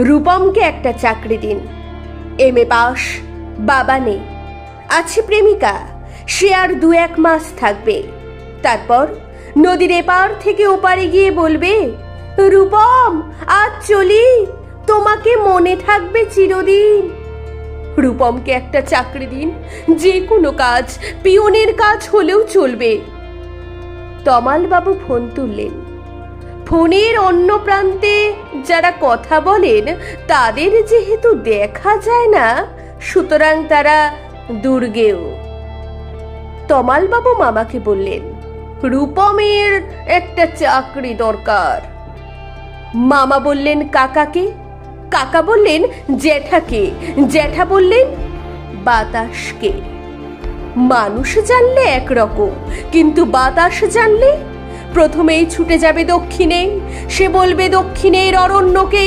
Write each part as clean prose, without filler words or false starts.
রূপমকে একটা চাকরি দিন। এমএ পাস, বাবা নেই, আছে প্রেমিকা, সে আর 2-1 মাস থাকবে। তারপর নদীর এপার থেকে ওপারে গিয়ে বলবে, রূপম আজ চলি, তোমাকে মনে থাকবে চিরদিন। রূপমকে একটা চাকরি দিন, যে কোনো কাজ, পিয়নের কাজ হলেও চলবে। তমালবাবু ফোন তুললেন। ফোনের অন্য প্রান্তে যারা কথা বলেন তাদের যেহেতু দেখা যায় না, সুতরাং তারা দুর্গেও। তমালবাবু মামাকে বললেন, রূপমের একটা চাকরি দরকার। মামা বললেন কাকাকে, কাকা বললেন জ্যাঠাকে, জ্যাঠা বললেন বাতাসকে। মানুষ জানলে একরকম, কিন্তু বাতাস জানলে প্রথমেই ছুটে যাবে দক্ষিণে। সে বলবে দক্ষিণের অরণ্যকে,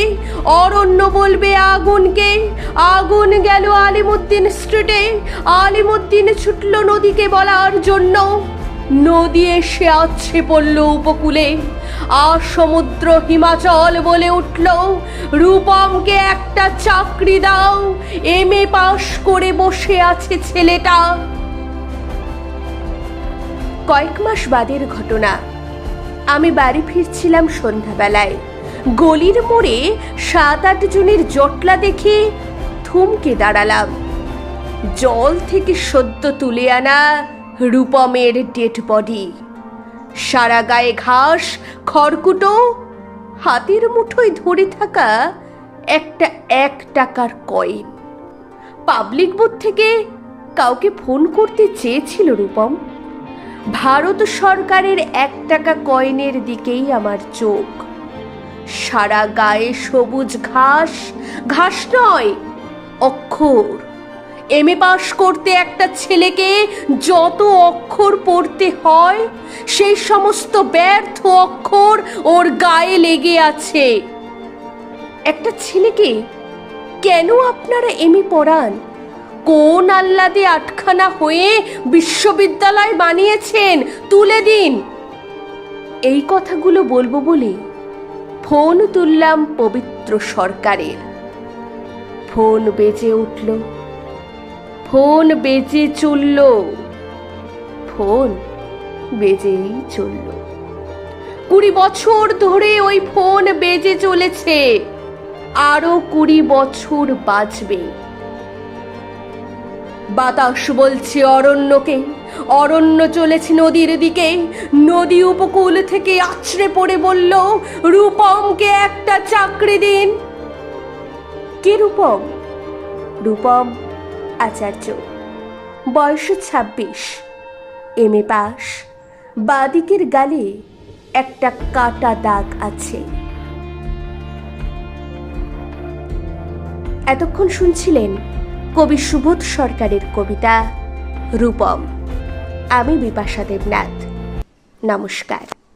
অরণ্য বলবে আগুনকে, আগুন গেল আলিমুদ্দিন স্ট্রিটে, আলিমুদ্দিন ছুটল নদীকে বলার জন্য। নদী এসে আছড়ে পড়ল উপকূলে, আর সমুদ্র হিমাচল বলে উঠল, রূপমকে একটা চাকরি দাও, এমএ পাশ করে বসে আছে ছেলেটা। কয়েক মাস বাদের ঘটনা। আমি বাড়ি ফিরছিলাম সন্ধ্যাবেলায়। গলির মোড়ে 7-8 জনের জটলা দেখে থমকে দাঁড়ালাম। জল থেকে সদ্য তুলে আনা রূপমের ডেড বডি, সারা গায়ে ঘাস, খড়কুটো, হাতের মুঠোয় ধরে থাকা একটা 1 টাকার কয়েন। পাবলিক বুথ থেকে কাউকে ফোন করতে চেয়েছিল রূপম। ভারত সরকারের 1 টাকা কয়েনের দিকেই আমার চোখ। সারা গায়ে সবুজ ঘাস, ঘাস নয় অক্ষর। এমএ পাস করতে একটা ছেলেকে যত অক্ষর পড়তে হয়, সেই সমস্ত ব্যর্থ অক্ষর ওর গায়ে লেগে আছে। একটা ছেলেকে কেন আপনারা এমএ পড়ান? কোন আহ্লাদে আটখানা হয়ে বিশ্ববিদ্যালয় বানিয়েছেন? তুলে দিন। এই কথাগুলো বলবো বলে ফোন তুললাম পবিত্র সরকারের। ফোন বেজে উঠল, ফোন বেজে চলল, ফোন বেজেই চলল। 20 বছর ধরে ওই ফোন বেজে চলেছে, আরো 20 বছর বাজবে। বাতাস বলছে অরণ্যকে, অরণ্য চলেছে নদীর দিকে। নদী উপকূল থেকে আছড়ে পড়ে বলল, রূপমকে একটা চাকরি দিন। কে রূপম? রূপম আচার্য, বয়স 26, এমএ পাস, বাদিকের গালে একটা কাটা দাগ আছে। এতক্ষণ শুনছিলেন কবি সুবোধ সরকারের কবিতা রূপম। আমি বিপাশা দেবনাথ। নমস্কার।